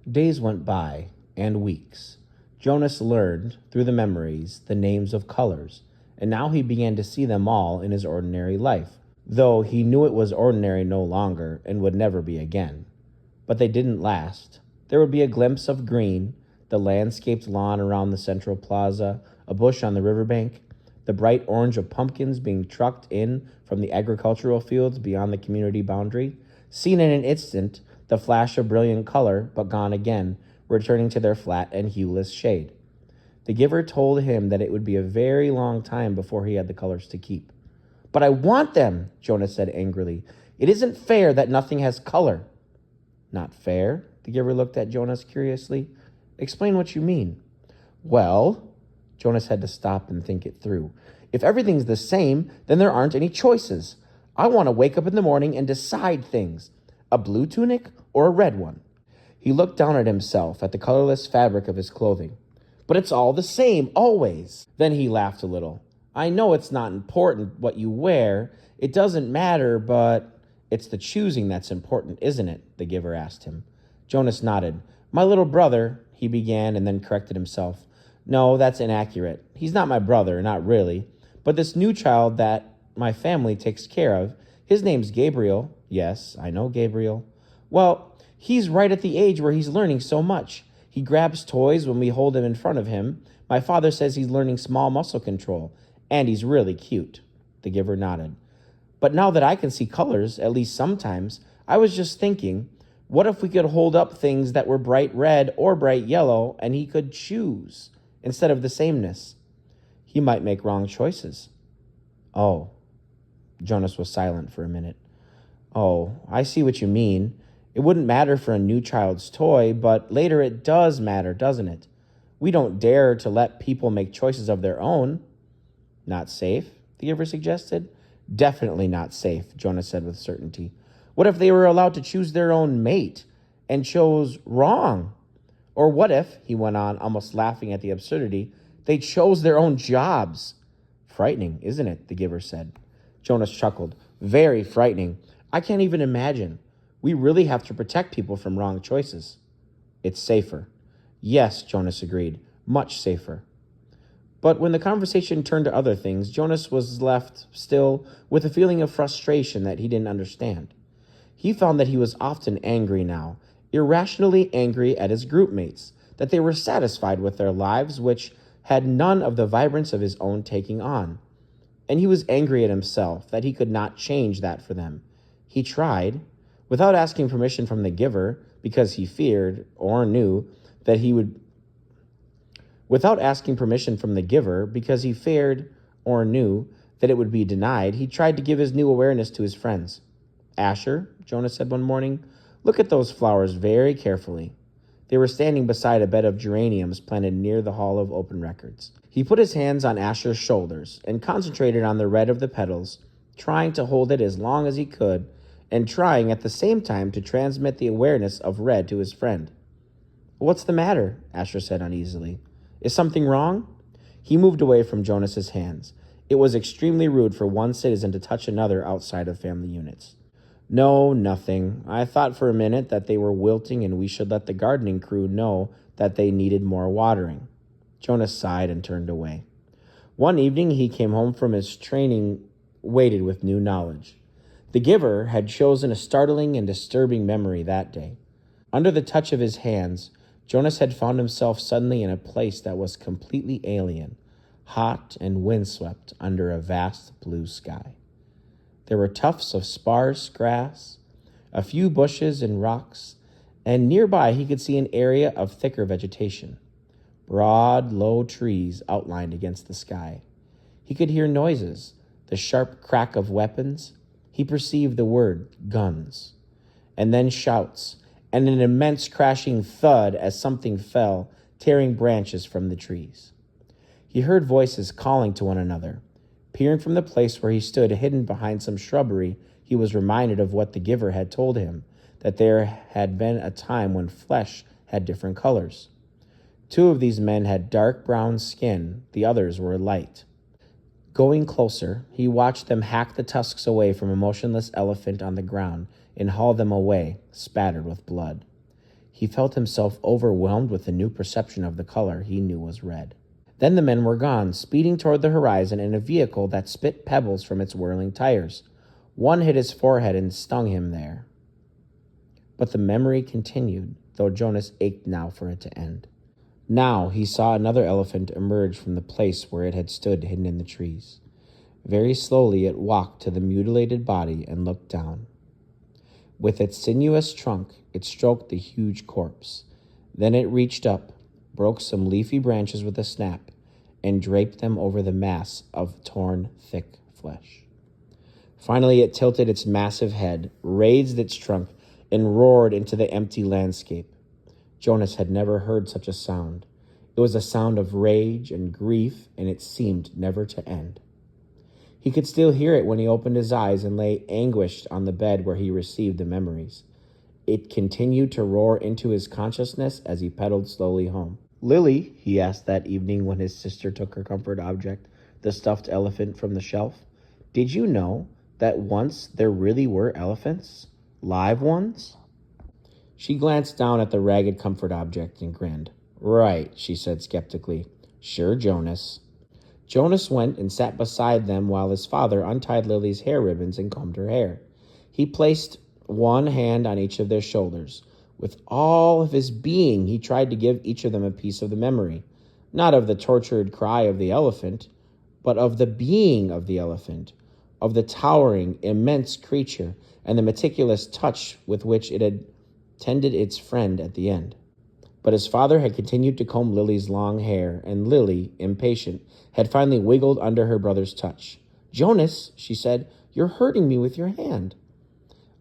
Days went by, and weeks. Jonas learned, through the memories, the names of colors, and now he began to see them all in his ordinary life, though he knew it was ordinary no longer and would never be again. But they didn't last. There would be a glimpse of green, the landscaped lawn around the central plaza, a bush on the riverbank, the bright orange of pumpkins being trucked in from the agricultural fields beyond the community boundary, seen in an instant, the flash of brilliant color, but gone again, returning to their flat and hueless shade. The giver told him that it would be a very long time before he had the colors to keep. "But I want them," Jonas said angrily. "It isn't fair that nothing has color." "Not fair?" The giver looked at Jonas curiously. "Explain what you mean." "Well," Jonas had to stop and think it through. "If everything's the same, then there aren't any choices. I want to wake up in the morning and decide things. A blue tunic or a red one?" He looked down at himself, at the colorless fabric of his clothing. "But it's all the same, always." Then he laughed a little. "I know it's not important what you wear. It doesn't matter, but it's the choosing that's important, isn't it?" the giver asked him. Jonas nodded. "My little brother," he began, and then corrected himself. "No, that's inaccurate. He's not my brother, not really. But this new child that my family takes care of, his name's Gabriel." "Yes, I know Gabriel." "Well, he's right at the age where he's learning so much. He grabs toys when we hold him in front of him. My father says he's learning small muscle control, and he's really cute." The giver nodded. "But now that I can see colors, at least sometimes, I was just thinking, what if we could hold up things that were bright red or bright yellow, and he could choose instead of the sameness? He might make wrong choices." "Oh." Jonas was silent for a minute. "Oh, I see what you mean. It wouldn't matter for a new child's toy, but later it does matter, doesn't it? We don't dare to let people make choices of their own." "Not safe?" the giver suggested. "Definitely not safe," Jonas said with certainty. "What if they were allowed to choose their own mate and chose wrong? Or what if," he went on, almost laughing at the absurdity, "they chose their own jobs?" "Frightening, isn't it?" the giver said. Jonas chuckled. "Very frightening. I can't even imagine. We really have to protect people from wrong choices." "It's safer." "Yes," Jonas agreed. "Much safer." But when the conversation turned to other things, Jonas was left, still, with a feeling of frustration that he didn't understand. He found that he was often angry now, irrationally angry at his group mates, that they were satisfied with their lives, which had none of the vibrance of his own taking on. And he was angry at himself, that he could not change that for them. He tried, without asking permission from the giver, because he feared, or knew, that he would... Without asking permission from the giver, because he feared, or knew, that it would be denied, he tried to give his new awareness to his friends. "Asher," Jonas said one morning, "look at those flowers very carefully." They were standing beside a bed of geraniums planted near the Hall of Open Records. He put his hands on Asher's shoulders and concentrated on the red of the petals, trying to hold it as long as he could, and trying at the same time to transmit the awareness of red to his friend. "What's the matter?" Asher said uneasily. "Is something wrong?" He moved away from Jonas's hands. It was extremely rude for one citizen to touch another outside of family units. "No, nothing. I thought for a minute that they were wilting and we should let the gardening crew know that they needed more watering." Jonas sighed and turned away. One evening he came home from his training weighted with new knowledge. The giver had chosen a startling and disturbing memory that day. Under the touch of his hands, Jonas had found himself suddenly in a place that was completely alien, hot and windswept under a vast blue sky. There were tufts of sparse grass, a few bushes and rocks, and nearby he could see an area of thicker vegetation. Broad, low trees outlined against the sky. He could hear noises, the sharp crack of weapons. He perceived the word guns, and then shouts, and an immense crashing thud as something fell, tearing branches from the trees. He heard voices calling to one another. Peering from the place where he stood hidden behind some shrubbery, he was reminded of what the giver had told him, that there had been a time when flesh had different colors. 2 of these men had dark brown skin, the others were light. Going closer, he watched them hack the tusks away from a motionless elephant on the ground and haul them away, spattered with blood. He felt himself overwhelmed with a new perception of the color he knew was red. Then the men were gone, speeding toward the horizon in a vehicle that spit pebbles from its whirling tires. One hit his forehead and stung him there. But the memory continued, though Jonas ached now for it to end. Now he saw another elephant emerge from the place where it had stood hidden in the trees. Very slowly it walked to the mutilated body and looked down. With its sinuous trunk, it stroked the huge corpse. Then it reached up, broke some leafy branches with a snap, and draped them over the mass of torn, thick flesh. Finally, it tilted its massive head, raised its trunk, and roared into the empty landscape. Jonas had never heard such a sound. It was a sound of rage and grief, and it seemed never to end. He could still hear it when he opened his eyes and lay anguished on the bed where he received the memories. It continued to roar into his consciousness as he pedaled slowly home. "Lily," he asked that evening when his sister took her comfort object, the stuffed elephant, from the shelf, "did you know that once there really were elephants? Live ones?" She glanced down at the ragged comfort object and grinned. "Right," she said skeptically. "Sure, Jonas." Jonas went and sat beside them while his father untied Lily's hair ribbons and combed her hair. He placed one hand on each of their shoulders. With all of his being, he tried to give each of them a piece of the memory, not of the tortured cry of the elephant, but of the being of the elephant, of the towering, immense creature, and the meticulous touch with which it had tended its friend at the end. But his father had continued to comb Lily's long hair, and Lily, impatient, had finally wiggled under her brother's touch. "Jonas," she said, "you're hurting me with your hand."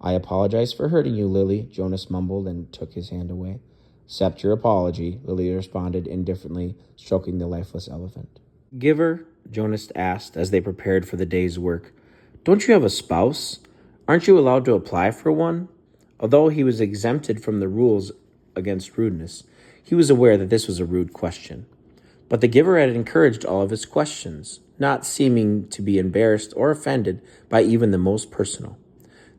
"I apologize for hurting you, Lily," Jonas mumbled and took his hand away. "Accept your apology," Lily responded indifferently, stroking the lifeless elephant. "Giver," Jonas asked as they prepared for the day's work, "don't you have a spouse? Aren't you allowed to apply for one?" Although he was exempted from the rules against rudeness, he was aware that this was a rude question. But the giver had encouraged all of his questions, not seeming to be embarrassed or offended by even the most personal.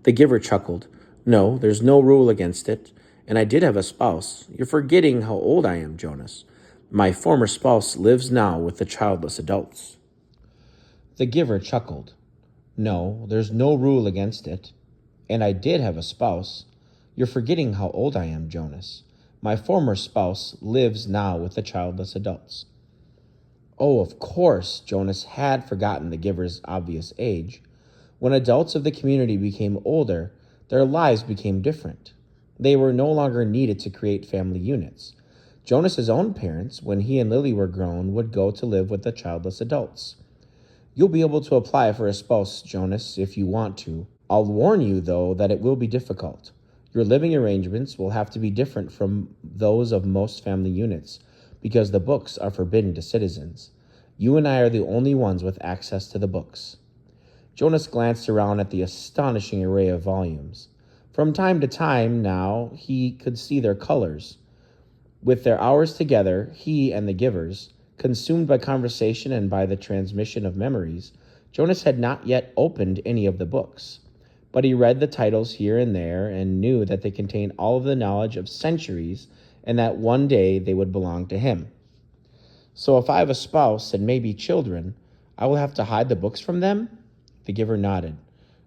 The giver chuckled. "No, there's no rule against it, and I did have a spouse. You're forgetting how old I am, Jonas. My former spouse lives now with the childless adults." The giver chuckled. "No, there's no rule against it, and I did have a spouse. You're forgetting how old I am, Jonas. My former spouse lives now with the childless adults." Oh, of course, Jonas had forgotten the giver's obvious age. When adults of the community became older, their lives became different. They were no longer needed to create family units. Jonas's own parents, when he and Lily were grown, would go to live with the childless adults. "You'll be able to apply for a spouse, Jonas, if you want to. I'll warn you, though, that it will be difficult. Your living arrangements will have to be different from those of most family units, because the books are forbidden to citizens. You and I are the only ones with access to the books." Jonas glanced around at the astonishing array of volumes. From time to time now, he could see their colors. With their hours together, he and the givers, consumed by conversation and by the transmission of memories, Jonas had not yet opened any of the books. But he read the titles here and there and knew that they contained all of the knowledge of centuries and that one day they would belong to him. "So if I have a spouse and maybe children, I will have to hide the books from them?" The giver nodded.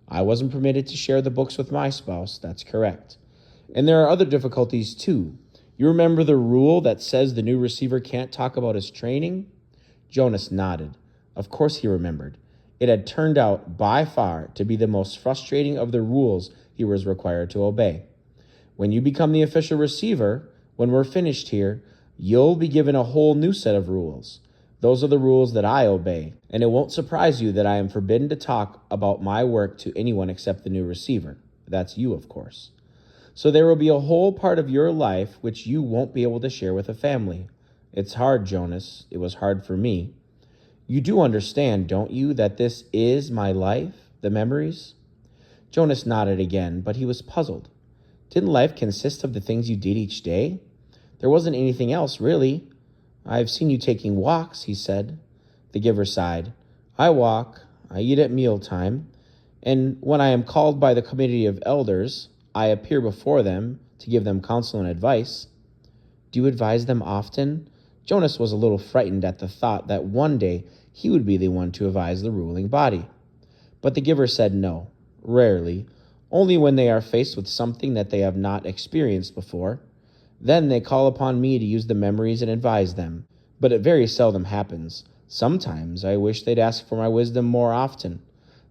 "I wasn't permitted to share the books with my spouse, that's correct. And there are other difficulties too. You remember the rule that says the new receiver can't talk about his training?" Jonas nodded. Of course he remembered. It had turned out, by far, to be the most frustrating of the rules he was required to obey. "When you become the official receiver, when we're finished here, you'll be given a whole new set of rules. Those are the rules that I obey, and it won't surprise you that I am forbidden to talk about my work to anyone except the new receiver. That's you, of course. So there will be a whole part of your life which you won't be able to share with a family. It's hard, Jonas. It was hard for me. You do understand, don't you, that this is my life, the memories?" Jonas nodded again, but he was puzzled. Didn't life consist of the things you did each day? There wasn't anything else, really. "I've seen you taking walks," he said. The giver sighed. "I walk, I eat at mealtime, and when I am called by the committee of elders, I appear before them to give them counsel and advice. Do you advise them often? Jonas was a little frightened at the thought that one day he would be the one to advise the ruling body. But the giver said no, rarely, only when they are faced with something that they have not experienced before. Then they call upon me to use the memories and advise them, but it very seldom happens. Sometimes I wish they'd ask for my wisdom more often.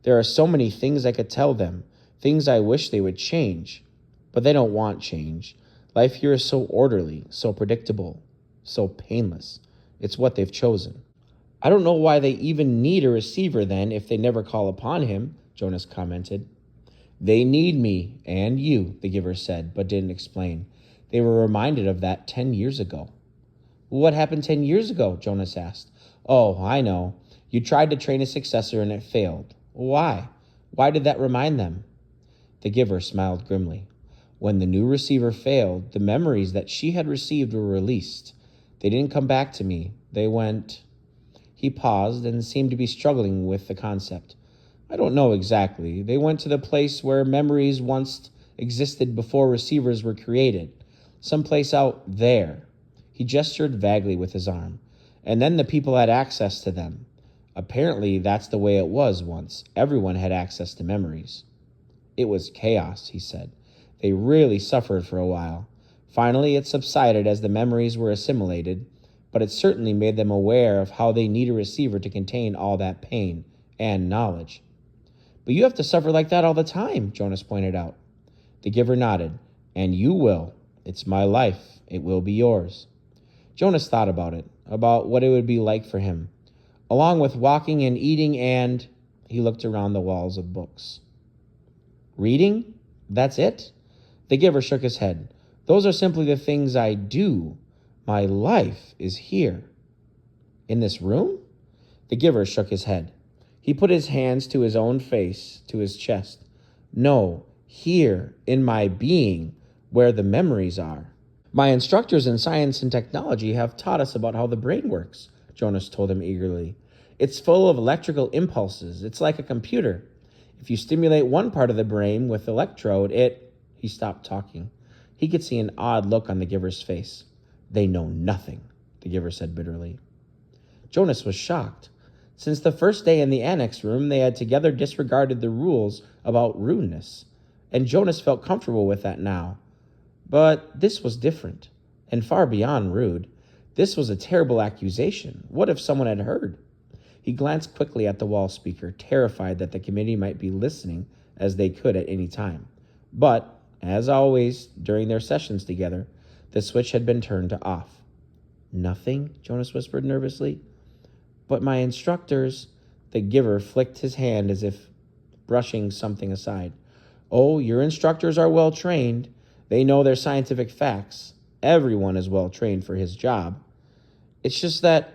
There are so many things I could tell them, things I wish they would change, but they don't want change. Life here is so orderly, so predictable, so painless. It's what they've chosen. I don't know why they even need a receiver then if they never call upon him, Jonas commented. They need me and you, the giver said, but didn't explain. They were reminded of that 10 years ago. What happened 10 years ago? Jonas asked. Oh, I know. You tried to train a successor and it failed. Why? Why did that remind them? The giver smiled grimly. When the new receiver failed, the memories that she had received were released. They didn't come back to me. They went... He paused and seemed to be struggling with the concept. I don't know exactly. They went to the place where memories once existed before receivers were created. Someplace out there. He gestured vaguely with his arm. And then the people had access to them. Apparently, that's the way it was once. Everyone had access to memories. It was chaos, he said. They really suffered for a while. Finally, it subsided as the memories were assimilated, but it certainly made them aware of how they need a receiver to contain all that pain and knowledge. But you have to suffer like that all the time, Jonas pointed out. The giver nodded. And you will. It's my life. It will be yours. Jonas thought about it, about what it would be like for him, along with walking and eating and... He looked around the walls of books. Reading? That's it? The giver shook his head. Those are simply the things I do. My life is here. In this room? The giver shook his head. He put his hands to his own face, to his chest. No, here, in my being, where the memories are. My instructors in science and technology have taught us about how the brain works, Jonas told him eagerly. It's full of electrical impulses. It's like a computer. If you stimulate one part of the brain with electrode, He stopped talking. He could see an odd look on the giver's face. They know nothing, the giver said bitterly. Jonas was shocked. Since the first day in the annex room, they had together disregarded the rules about rudeness, and Jonas felt comfortable with that now. But this was different, and far beyond rude. This was a terrible accusation. What if someone had heard? He glanced quickly at the wall speaker, terrified that the committee might be listening as they could at any time. But, as always, during their sessions together, the switch had been turned to off. Nothing? Jonas whispered nervously. But my instructors... The giver flicked his hand as if brushing something aside. Oh, your instructors are well trained. They know their scientific facts. Everyone is well trained for his job. It's just that,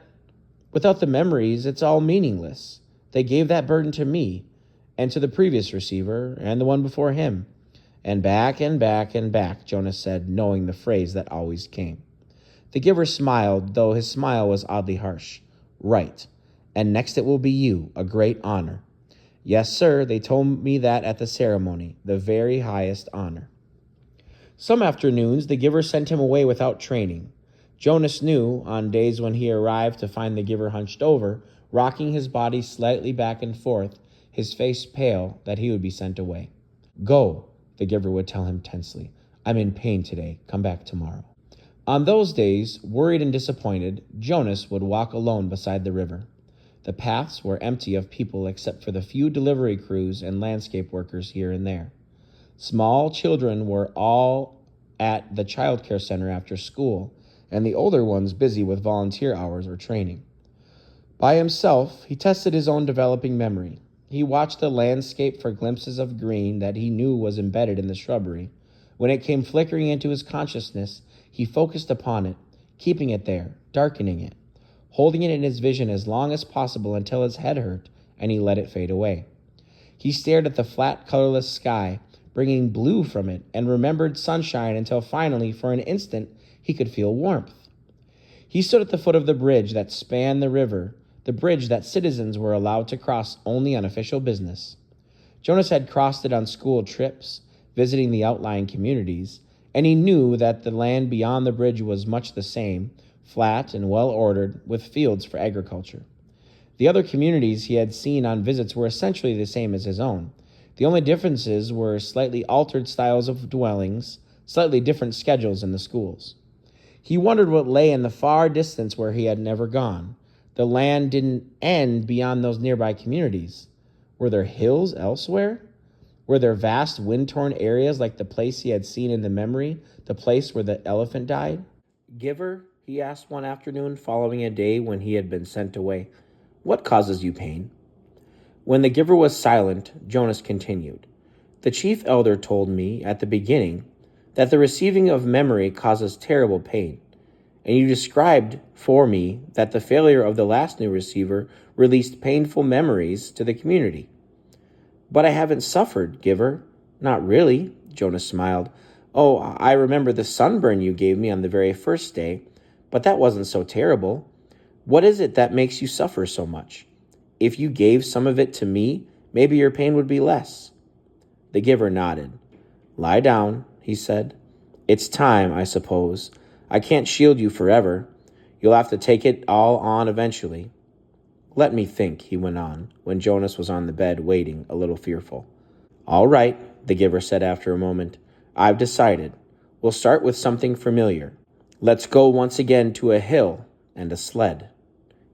without the memories, it's all meaningless. They gave that burden to me, and to the previous receiver, and the one before him. And back and back and back, Jonas said, knowing the phrase that always came. The giver smiled, though his smile was oddly harsh. Right. And next it will be you, a great honor. Yes, sir, they told me that at the ceremony, the very highest honor. Some afternoons, the giver sent him away without training. Jonas knew, on days when he arrived to find the giver hunched over, rocking his body slightly back and forth, his face pale, that he would be sent away. Go, the giver would tell him tensely. I'm in pain today. Come back tomorrow. On those days, worried and disappointed, Jonas would walk alone beside the river. The paths were empty of people except for the few delivery crews and landscape workers here and there. Small children were all at the child care center after school, and the older ones busy with volunteer hours or training. By himself, he tested his own developing memory. He watched the landscape for glimpses of green that he knew was embedded in the shrubbery. When it came flickering into his consciousness, he focused upon it, keeping it there, darkening it, holding it in his vision as long as possible until his head hurt, and he let it fade away. He stared at the flat, colorless sky, bringing blue from it, and remembered sunshine until finally, for an instant, he could feel warmth. He stood at the foot of the bridge that spanned the river, the bridge that citizens were allowed to cross only on official business. Jonas had crossed it on school trips, visiting the outlying communities, and he knew that the land beyond the bridge was much the same, flat and well ordered, with fields for agriculture. The other communities he had seen on visits were essentially the same as his own. The only differences were slightly altered styles of dwellings, slightly different schedules in the schools. He wondered what lay in the far distance where he had never gone. The land didn't end beyond those nearby communities. Were there hills elsewhere? Were there vast wind-torn areas like the place he had seen in the memory, the place where the elephant died? "Giver," he asked one afternoon following a day when he had been sent away, "what causes you pain?" When the giver was silent, Jonas continued, "The chief elder told me at the beginning that the receiving of memory causes terrible pain, and you described for me that the failure of the last new receiver released painful memories to the community." "But I haven't suffered, giver." "Not really," Jonas smiled. "Oh, I remember the sunburn you gave me on the very first day, but that wasn't so terrible. What is it that makes you suffer so much? If you gave some of it to me, maybe your pain would be less." The giver nodded. "Lie down," he said. "It's time, I suppose. I can't shield you forever. You'll have to take it all on eventually." "Let me think," he went on, when Jonas was on the bed waiting, a little fearful. "All right," the giver said after a moment. "I've decided. We'll start with something familiar. Let's go once again to a hill and a sled."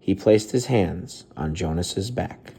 He placed his hands on Jonas's back.